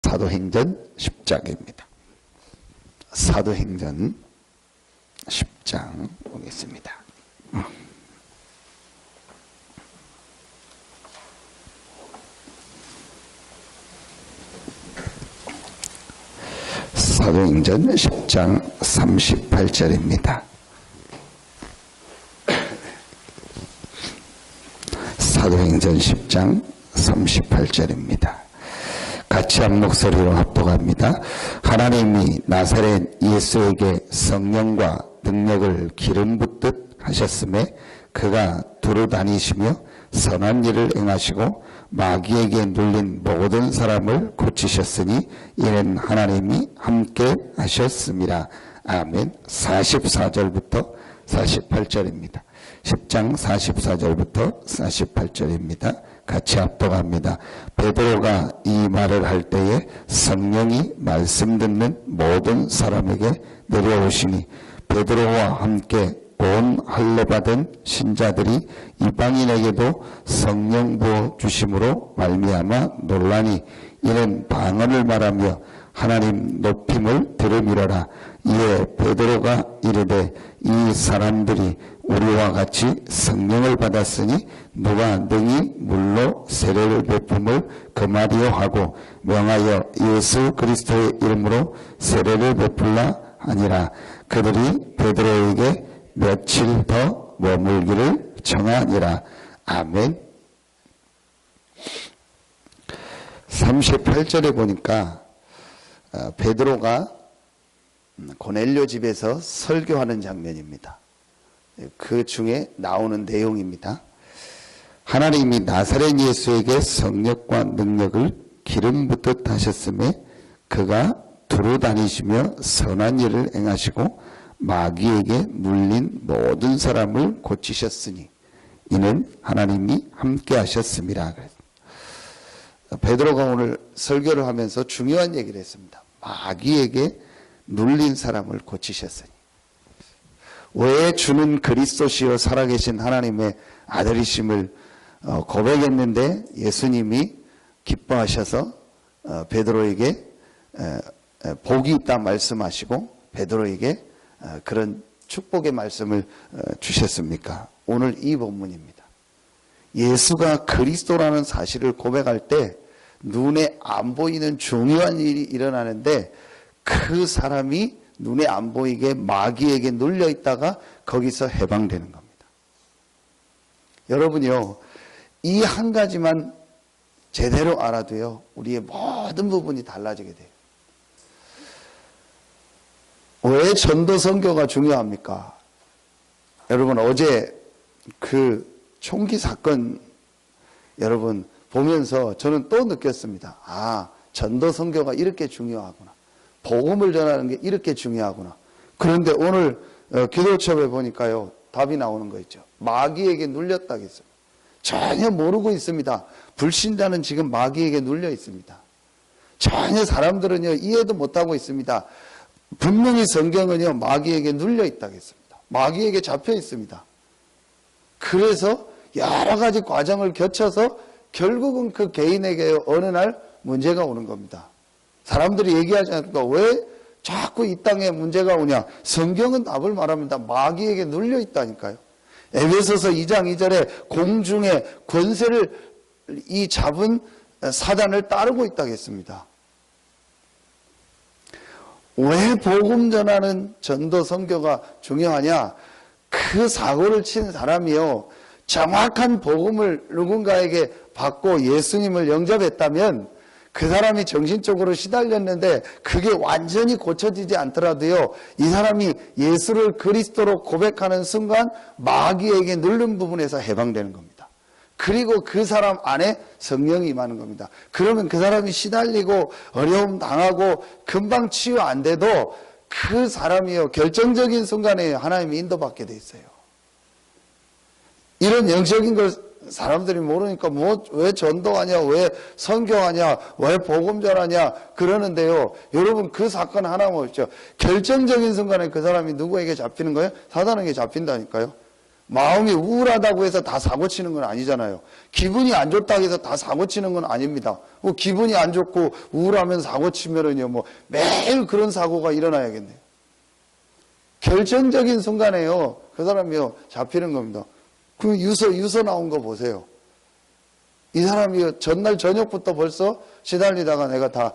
사도행전 10장입니다. 사도행전 10장 보겠습니다. 사도행전 10장 38절입니다. 사도행전 10장 38절입니다. 같이 한 목소리로 합독합니다. 하나님이 나사렛 예수에게 성령과 능력을 기름 붓듯 하셨음에 그가 두루 다니시며 선한 일을 행하시고 마귀에게 눌린 모든 사람을 고치셨으니 이는 하나님이 함께 하셨습니다. 아멘. 44절부터 48절입니다. 10장 44절부터 48절입니다. 같이 합독합니다. 베드로가 이 말을 할 때에 성령이 말씀 듣는 모든 사람에게 내려오시니 베드로와 함께 온 할례 받은 신자들이 이방인에게도 성령 부어 주심으로 말미암아 놀라니 이는 방언을 말하며 하나님 높임을 들음이러라. 이에 베드로가 이르되 이 사람들이 우리와 같이 성령을 받았으니 누가 능히 물로 세례를 베품을 금하리요 하고 명하여 예수 그리스도의 이름으로 세례를 베풀라 하니라. 그들이 베드로에게 며칠 더 머물기를 청하니라. 아멘. 38절에 보니까 베드로가 고넬료 집에서 설교하는 장면입니다. 그 중에 나오는 내용입니다. 하나님이 나사렛 예수에게 성령과 능력을 기름 붓듯 하셨음에 그가 두루 다니시며 선한 일을 행하시고 마귀에게 눌린 모든 사람을 고치셨으니 이는 하나님이 함께 하셨습니다. 베드로가 오늘 설교를 하면서 중요한 얘기를 했습니다. 마귀에게 눌린 사람을 고치셨으니. 왜 주는 그리스도시요 살아계신 하나님의 아들이심을 고백했는데 예수님이 기뻐하셔서 베드로에게 복이 있다 말씀하시고 베드로에게 그런 축복의 말씀을 주셨습니까? 오늘 이 본문입니다. 예수가 그리스도라는 사실을 고백할 때 눈에 안 보이는 중요한 일이 일어나는데 그 사람이 눈에 안 보이게 마귀에게 눌려 있다가 거기서 해방되는 겁니다. 여러분요, 이 한 가지만 제대로 알아도요, 우리의 모든 부분이 달라지게 돼요. 왜 전도 선교가 중요합니까? 여러분, 어제 그 총기 사건 여러분 보면서 저는 또 느꼈습니다. 아, 전도 선교가 이렇게 중요하구나. 복음을 전하는 게 이렇게 중요하구나. 그런데 오늘 기도첩에 보니까요, 답이 나오는 거 있죠. 마귀에게 눌렸다고 했어요. 전혀 모르고 있습니다. 불신자는 지금 마귀에게 눌려 있습니다. 전혀 사람들은요, 이해도 못하고 있습니다. 분명히 성경은요, 마귀에게 눌려 있다고 했습니다. 마귀에게 잡혀 있습니다. 그래서 여러 가지 과정을 거쳐서 결국은 그 개인에게 어느 날 문제가 오는 겁니다. 사람들이 얘기하지 않을까? 왜 자꾸 이 땅에 문제가 오냐? 성경은 답을 말합니다. 마귀에게 눌려 있다니까요. 에베소서 2장 2절에 공중의 권세를 이 잡은 사단을 따르고 있다고 했습니다. 왜 복음 전하는 전도 선교가 중요하냐? 그 사고를 친 사람이요, 정확한 복음을 누군가에게 받고 예수님을 영접했다면 그 사람이 정신적으로 시달렸는데 그게 완전히 고쳐지지 않더라도요, 이 사람이 예수를 그리스도로 고백하는 순간 마귀에게 누른 부분에서 해방되는 겁니다. 그리고 그 사람 안에 성령이 임하는 겁니다. 그러면 그 사람이 시달리고 어려움 당하고 금방 치유 안 돼도 그 사람이요, 결정적인 순간에 하나님이 인도받게 돼 있어요. 이런 영적인 걸 사람들이 모르니까 왜 전도하냐, 왜 선교하냐, 왜 복음 전하냐 그러는데요, 여러분 그 사건 하나 보십시오. 결정적인 순간에 그 사람이 누구에게 잡히는 거예요? 사단에게 잡힌다니까요. 마음이 우울하다고 해서 다 사고치는 건 아니잖아요. 기분이 안 좋다고 해서 다 사고치는 건 아닙니다. 기분이 안 좋고 우울하면 사고치면은요, 매일 그런 사고가 일어나야겠네요. 결정적인 순간에요, 그 사람이요, 잡히는 겁니다. 그 유서 나온 거 보세요. 이 사람이 전날 저녁부터 벌써 시달리다가 내가 다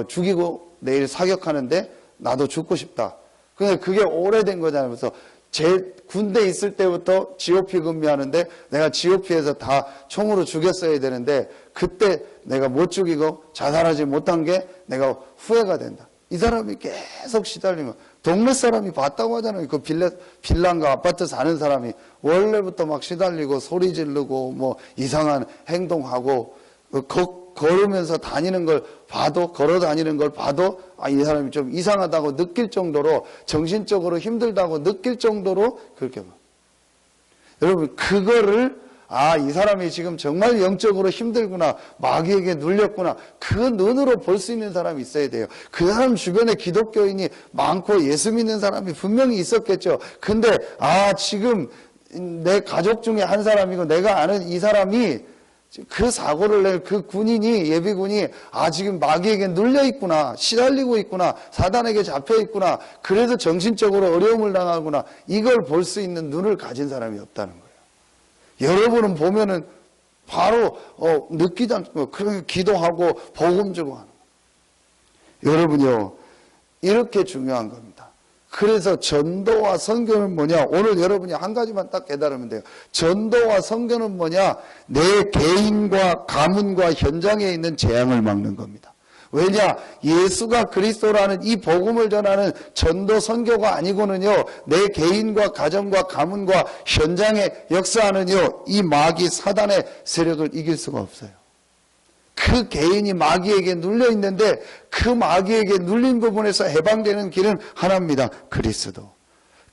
죽이고 내일 사격하는데 나도 죽고 싶다. 근데 그게 오래된 거잖아요. 그래서 제 군대 있을 때부터 GOP 근무하는데 내가 GOP에서 다 총으로 죽였어야 되는데 그때 내가 못 죽이고 자살하지 못한 게 내가 후회가 된다. 이 사람이 계속 시달리면 동네 사람이 봤다고 하잖아요. 그 빌라인가 아파트 사는 사람이 원래부터 막 시달리고 소리 지르고 이상한 행동하고 걸으면서 다니는 걸 봐도, 걸어 다니는 걸 봐도 이 사람이 좀 이상하다고 느낄 정도로, 정신적으로 힘들다고 느낄 정도로 그렇게 봐. 여러분, 그거를 이 사람이 지금 정말 영적으로 힘들구나, 마귀에게 눌렸구나, 그 눈으로 볼 수 있는 사람이 있어야 돼요. 그 사람 주변에 기독교인이 많고 예수 믿는 사람이 분명히 있었겠죠. 근데 지금 내 가족 중에 한 사람이고 내가 아는 이 사람이 그 사고를 낼 그 군인이, 예비군이 지금 마귀에게 눌려 있구나, 시달리고 있구나, 사단에게 잡혀 있구나, 그래서 정신적으로 어려움을 당하구나, 이걸 볼 수 있는 눈을 가진 사람이 없다는 거예요. 여러분은 보면은 바로 느끼지 않고 그렇게 기도하고 복음 주고 하는 거예요. 여러분요, 이렇게 중요한 겁니다. 그래서 전도와 선교는 뭐냐? 오늘 여러분이 한 가지만 딱 깨달으면 돼요. 전도와 선교는 뭐냐? 내 개인과 가문과 현장에 있는 재앙을 막는 겁니다. 왜냐? 예수가 그리스도라는 이 복음을 전하는 전도 선교가 아니고는요, 내 개인과 가정과 가문과 현장에 역사하는요, 이 마귀 사단의 세력을 이길 수가 없어요. 그 개인이 마귀에게 눌려 있는데 그 마귀에게 눌린 부분에서 해방되는 길은 하나입니다. 그리스도.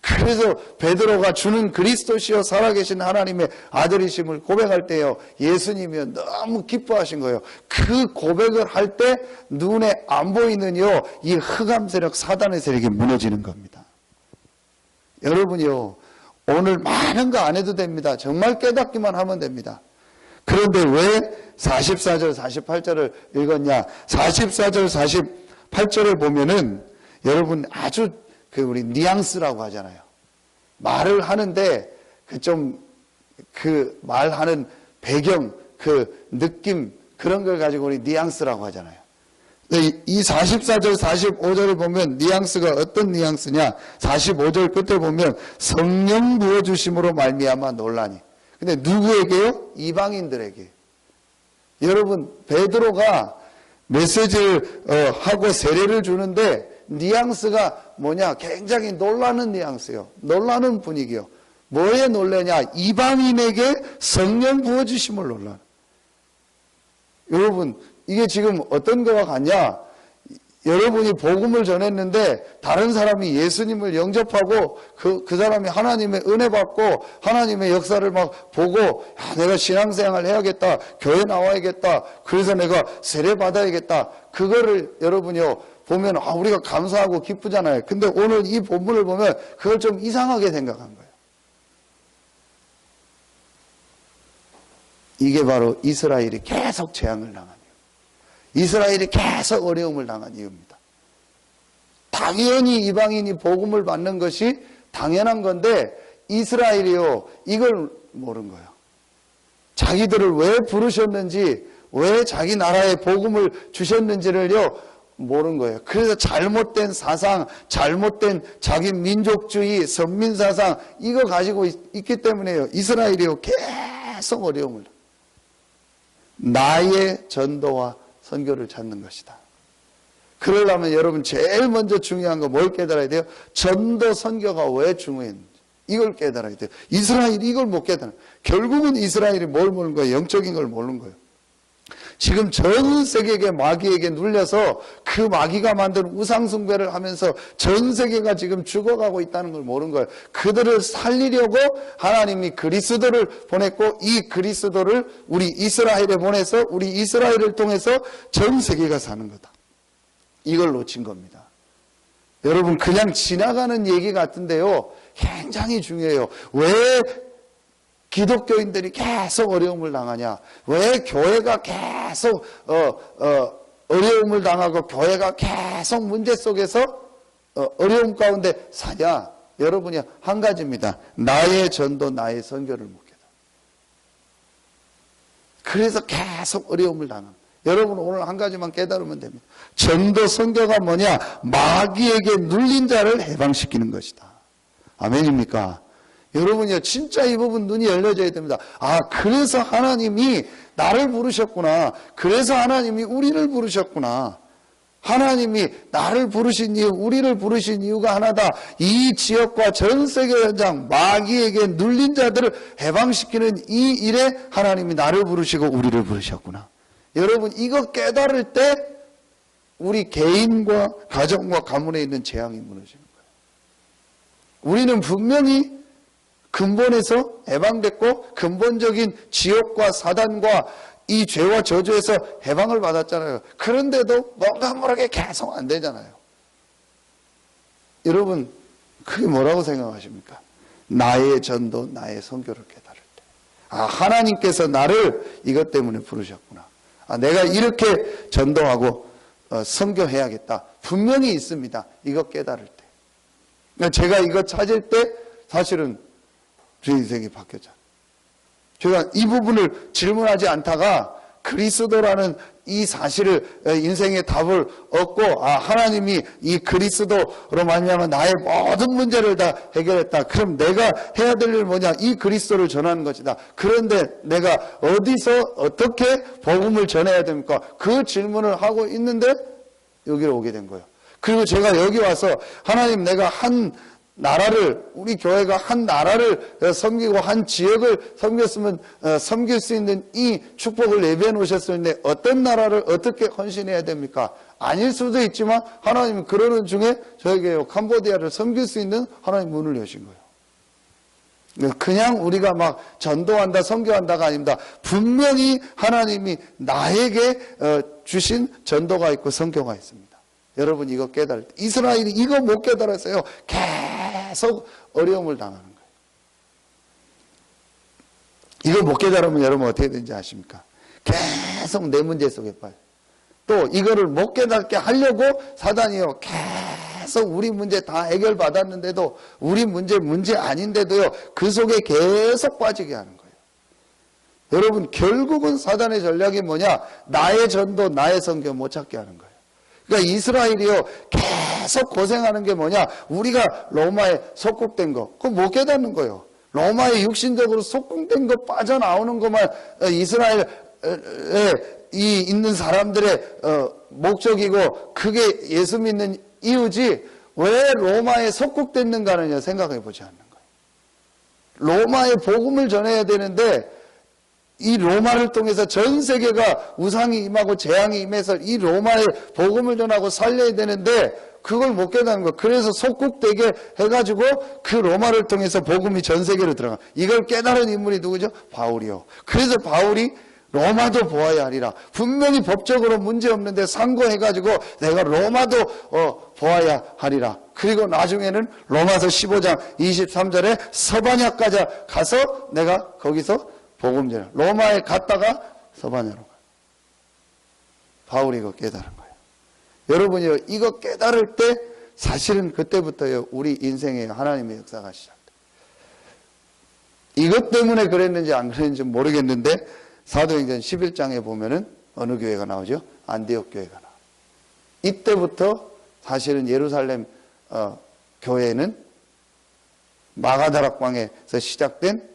그래서 베드로가 주는 그리스도시요 살아계신 하나님의 아들이심을 고백할 때요, 예수님이 너무 기뻐하신 거예요. 그 고백을 할 때 눈에 안 보이는요, 이 흑암 세력, 사단의 세력이 무너지는 겁니다. 여러분이요, 오늘 많은 거 안 해도 됩니다. 정말 깨닫기만 하면 됩니다. 그런데 왜 44절, 48절을 읽었냐? 44절, 48절을 보면은 여러분 아주 우리 뉘앙스라고 하잖아요. 말을 하는데 말하는 배경, 느낌, 그런 걸 가지고 우리 뉘앙스라고 하잖아요. 이 44절, 45절을 보면 뉘앙스가 어떤 뉘앙스냐? 45절 끝에 보면 성령 부어주심으로 말미암아 놀라니. 근데 누구에게요? 이방인들에게. 여러분, 베드로가 메시지를 하고 세례를 주는데 뉘앙스가 뭐냐? 굉장히 놀라는 뉘앙스요. 놀라는 분위기요. 뭐에 놀라냐? 이방인에게 성령 부어주심을 놀라. 여러분, 이게 지금 어떤 거와 같냐? 여러분이 복음을 전했는데 다른 사람이 예수님을 영접하고 그 사람이 하나님의 은혜 받고 하나님의 역사를 막 보고 내가 신앙생활 해야겠다, 교회 나와야겠다, 그래서 내가 세례 받아야겠다, 그거를 여러분이요 보면 우리가 감사하고 기쁘잖아요. 근데 오늘 이 본문을 보면 그걸 좀 이상하게 생각한 거예요. 이게 바로 이스라엘이 계속 재앙을 당한 이스라엘이 계속 어려움을 당한 이유입니다. 당연히 이방인이 복음을 받는 것이 당연한 건데 이스라엘이요, 이걸 모른 거예요. 자기들을 왜 부르셨는지, 왜 자기 나라에 복음을 주셨는지를요 모른 거예요. 그래서 잘못된 사상, 잘못된 자기 민족주의, 선민사상, 이거 가지고 있기 때문에요, 이스라엘이요 계속 어려움을. 나의 전도와 선교를 찾는 것이다. 그러려면 여러분 제일 먼저 중요한 거 뭘 깨달아야 돼요? 전도 선교가 왜 중요했는지 이걸 깨달아야 돼요. 이스라엘이 이걸 못 깨달아요. 결국은 이스라엘이 뭘 모르는 거예요? 영적인 걸 모르는 거예요. 지금 전 세계에 마귀에게 눌려서 그 마귀가 만든 우상숭배를 하면서 전 세계가 지금 죽어가고 있다는 걸 모르는 거예요. 그들을 살리려고 하나님이 그리스도를 보냈고 이 그리스도를 우리 이스라엘에 보내서 우리 이스라엘을 통해서 전 세계가 사는 거다. 이걸 놓친 겁니다. 여러분 그냥 지나가는 얘기 같은데요, 굉장히 중요해요. 왜 기독교인들이 계속 어려움을 당하냐? 왜 교회가 계속 어려움을 당하고 교회가 계속 문제 속에서 어려움 가운데 사냐? 여러분이 한 가지입니다. 나의 전도, 나의 선교를 못 깨달아. 그래서 계속 어려움을 당합니다. 여러분 오늘 한 가지만 깨달으면 됩니다. 전도 선교가 뭐냐? 마귀에게 눌린 자를 해방시키는 것이다. 아멘입니까? 여러분이요, 진짜 이 부분 눈이 열려져야 됩니다. 아, 그래서 하나님이 나를 부르셨구나. 그래서 하나님이 우리를 부르셨구나. 하나님이 나를 부르신 이유, 우리를 부르신 이유가 하나다. 이 지역과 전 세계 현장, 마귀에게 눌린 자들을 해방시키는 이 일에 하나님이 나를 부르시고 우리를 부르셨구나. 여러분, 이거 깨달을 때 우리 개인과 가정과 가문에 있는 재앙이 무너지는 거예요. 우리는 분명히 근본에서 해방됐고 근본적인 지옥과 사단과 이 죄와 저주에서 해방을 받았잖아요. 그런데도 뭔가 모르게 계속 안 되잖아요. 여러분, 그게 뭐라고 생각하십니까? 나의 전도, 나의 선교를 깨달을 때. 아, 하나님께서 나를 이것 때문에 부르셨구나. 아, 내가 이렇게 전도하고 선교해야겠다. 분명히 있습니다. 이거 깨달을 때. 제가 이거 찾을 때 사실은 제 인생이 바뀌었잖아요. 제가 이 부분을 질문하지 않다가 그리스도라는 이 사실을 인생의 답을 얻고, 아, 하나님이 이 그리스도로 말미암아 나의 모든 문제를 다 해결했다. 그럼 내가 해야 될 일 뭐냐? 이 그리스도를 전하는 것이다. 그런데 내가 어디서 어떻게 복음을 전해야 됩니까? 그 질문을 하고 있는데 여기로 오게 된 거예요. 그리고 제가 여기 와서 하나님, 내가 한 나라를, 우리 교회가 한 나라를 섬기고 한 지역을 섬길 수 있는 이 축복을 예비해 놓으셨는데 어떤 나라를 어떻게 헌신해야 됩니까? 아닐 수도 있지만 하나님은 그러는 중에 저에게 캄보디아를 섬길 수 있는 하나님 문을 여신 거예요. 그냥 우리가 막 전도한다, 선교한다가 아닙니다. 분명히 하나님이 나에게 주신 전도가 있고 선교가 있습니다. 여러분, 이거 깨달을 때, 이스라엘이 이거 못 깨달았어요. 계속 어려움을 당하는 거예요. 이거 못 깨달으면 여러분 어떻게 되는지 아십니까? 계속 내 문제 속에 빠져요. 또 이거를 못 깨닫게 하려고 사단이요, 계속 우리 문제 다 해결받았는데도 우리 문제 아닌데도요, 그 속에 계속 빠지게 하는 거예요. 여러분, 결국은 사단의 전략이 뭐냐? 나의 전도, 나의 선교 못 찾게 하는 거예요. 그러니까 이스라엘이요, 계속 고생하는 게 뭐냐? 우리가 로마에 속국된 거, 그거 못 깨닫는 거예요. 로마에 육신적으로 속국된 거 빠져나오는 것만 이스라엘에 있는 사람들의 목적이고, 그게 예수 믿는 이유지, 왜 로마에 속국됐는가는 생각해 보지 않는 거예요. 로마에 복음을 전해야 되는데, 이 로마를 통해서 전 세계가 우상이 임하고 재앙이 임해서 이 로마에 복음을 전하고 살려야 되는데 그걸 못 깨닫는 거예요. 그래서 속국되게 해가지고 그 로마를 통해서 복음이 전 세계로 들어가. 이걸 깨달은 인물이 누구죠? 바울이요. 그래서 바울이 로마도 보아야 하리라. 분명히 법적으로 문제 없는데 상고해가지고 내가 로마도 보아야 하리라. 그리고 나중에는 로마서 15장 23절에 서바냐까지 가서 내가 거기서 복음 전해. 로마에 갔다가 서바냐로 가요. 바울이 이거 깨달은 거예요. 여러분이요, 이거 깨달을 때 사실은 그때부터요, 우리 인생에 하나님의 역사가 시작돼요. 이것 때문에 그랬는지 안 그랬는지 모르겠는데 사도행전 11장에 보면은 어느 교회가 나오죠? 안디옥 교회가 나와요. 이때부터 사실은 예루살렘 교회는 마가다락방에서 시작된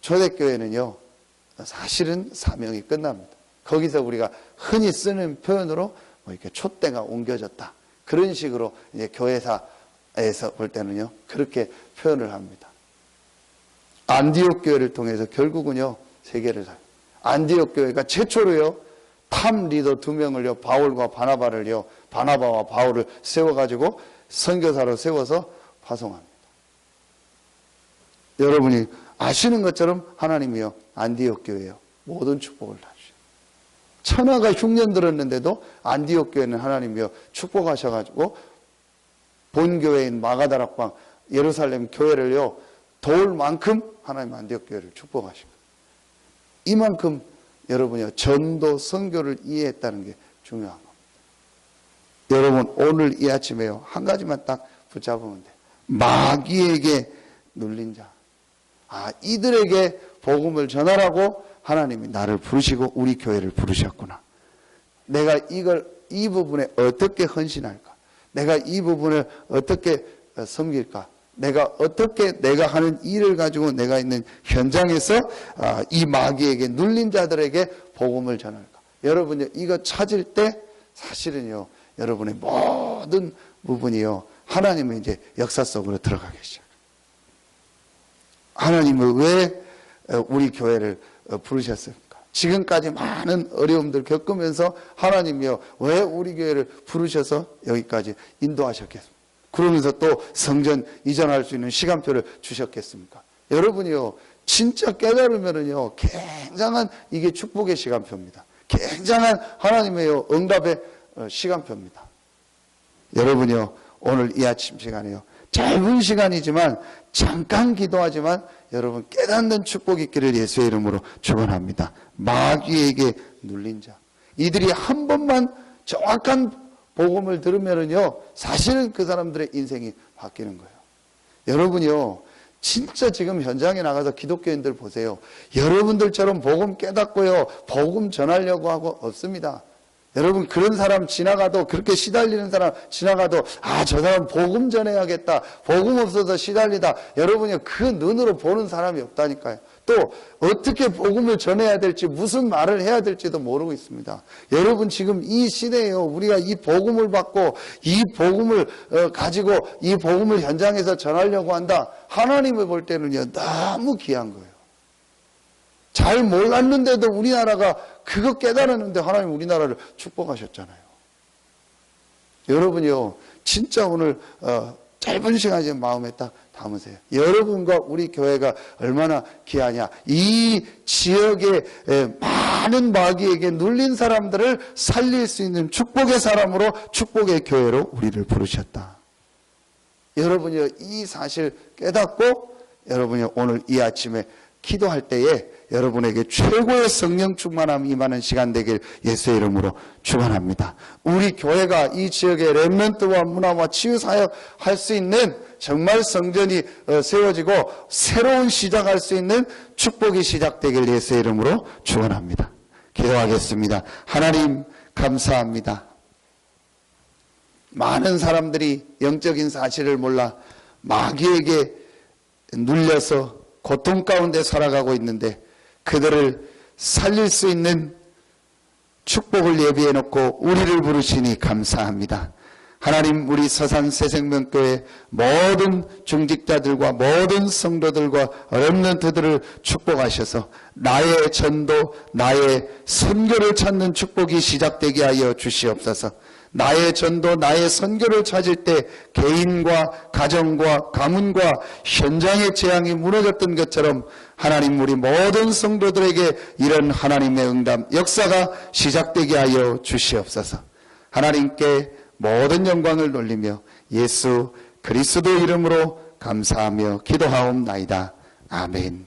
초대교회는요, 사실은 사명이 끝납니다. 거기서 우리가 흔히 쓰는 표현으로 뭐 이렇게 촛대가 옮겨졌다. 그런 식으로 이제 교회사에서 볼 때는요, 그렇게 표현을 합니다. 안디옥 교회를 통해서 결국은요, 세계를 살아요. 안디옥 교회가 최초로요, 탑 리더 2명을요, 바울과 바나바를요, 바나바와 바울을 세워가지고 선교사로 세워서 파송합니다. 여러분이 아시는 것처럼 하나님이요, 안디옥 교회요, 모든 축복을 다 주셔요. 천하가 흉년 들었는데도 안디옥 교회는 하나님이요, 축복하셔가지고 본교회인 마가다락방 예루살렘 교회를요, 도울 만큼 하나님 안디옥교회를 축복하신 거예요. 이만큼 여러분이 전도 선교를 이해했다는 게 중요한 겁니다. 여러분 오늘 이 아침에요 한 가지만 딱 붙잡으면 돼요. 마귀에게 눌린 자. 이들에게 복음을 전하라고 하나님이 나를 부르시고 우리 교회를 부르셨구나. 내가 이 부분에 어떻게 헌신할까? 내가 이 부분을 어떻게 섬길까? 내가 하는 일을 가지고 내가 있는 현장에서 이 마귀에게 눌린 자들에게 복음을 전할까? 여러분요, 이거 찾을 때 사실은요, 여러분의 모든 부분이요, 하나님의 이제 역사 속으로 들어가기 시작합니다. 하나님은 왜 우리 교회를 부르셨습니까? 지금까지 많은 어려움들 겪으면서 하나님이요, 왜 우리 교회를 부르셔서 여기까지 인도하셨겠습니까? 그러면서 또 성전 이전할 수 있는 시간표를 주셨겠습니까? 여러분이요, 진짜 깨달으면은요, 굉장한 이게 축복의 시간표입니다. 굉장한 하나님의 응답의 시간표입니다. 여러분이요, 오늘 이 아침 시간에요, 짧은 시간이지만 잠깐 기도하지만 여러분 깨닫는 축복이 있기를 예수의 이름으로 축원합니다. 마귀에게 눌린 자, 이들이 한 번만 정확한 복음을 들으면은요, 사실은 그 사람들의 인생이 바뀌는 거예요. 여러분이요, 진짜 지금 현장에 나가서 기독교인들 보세요. 여러분들처럼 복음 깨닫고요, 복음 전하려고 하고 없습니다. 여러분, 그런 사람 지나가도, 그렇게 시달리는 사람 지나가도, 저 사람 복음 전해야겠다, 복음 없어서 시달리다, 여러분이 그 눈으로 보는 사람이 없다니까요. 또 어떻게 복음을 전해야 될지, 무슨 말을 해야 될지도 모르고 있습니다. 여러분, 지금 이 시대에요, 우리가 이 복음을 받고 이 복음을 가지고 이 복음을 현장에서 전하려고 한다, 하나님을 볼 때는요, 너무 귀한 거예요. 잘 몰랐는데도 우리나라가 그거 깨달았는데 하나님 우리나라를 축복하셨잖아요. 여러분이요, 진짜 오늘 짧은 시간이지만 마음에 딱 담으세요. 여러분과 우리 교회가 얼마나 귀하냐. 이 지역의 많은 마귀에게 눌린 사람들을 살릴 수 있는 축복의 사람으로, 축복의 교회로 우리를 부르셨다. 여러분이요, 이 사실 깨닫고 여러분이 오늘 이 아침에 기도할 때에 여러분에게 최고의 성령 충만함이 임하는 시간 되길 예수의 이름으로 축원합니다. 우리 교회가 이 지역의 렘넌트와 문화와 치유사역 할 수 있는 정말 성전이 세워지고 새로운 시작할 수 있는 축복이 시작되길 예수의 이름으로 축원합니다. 기도하겠습니다. 하나님 감사합니다. 많은 사람들이 영적인 사실을 몰라 마귀에게 눌려서 고통 가운데 살아가고 있는데 그들을 살릴 수 있는 축복을 예비해 놓고 우리를 부르시니 감사합니다. 하나님, 우리 서산 새생명교회 모든 중직자들과 모든 성도들과 렘넌트들을 축복하셔서 나의 전도, 나의 선교를 찾는 축복이 시작되게 하여 주시옵소서. 나의 전도, 나의 선교를 찾을 때 개인과 가정과 가문과 현장의 재앙이 무너졌던 것처럼 하나님, 우리 모든 성도들에게 이런 하나님의 응답, 역사가 시작되게 하여 주시옵소서. 하나님께 모든 영광을 돌리며 예수 그리스도 이름으로 감사하며 기도하옵나이다. 아멘.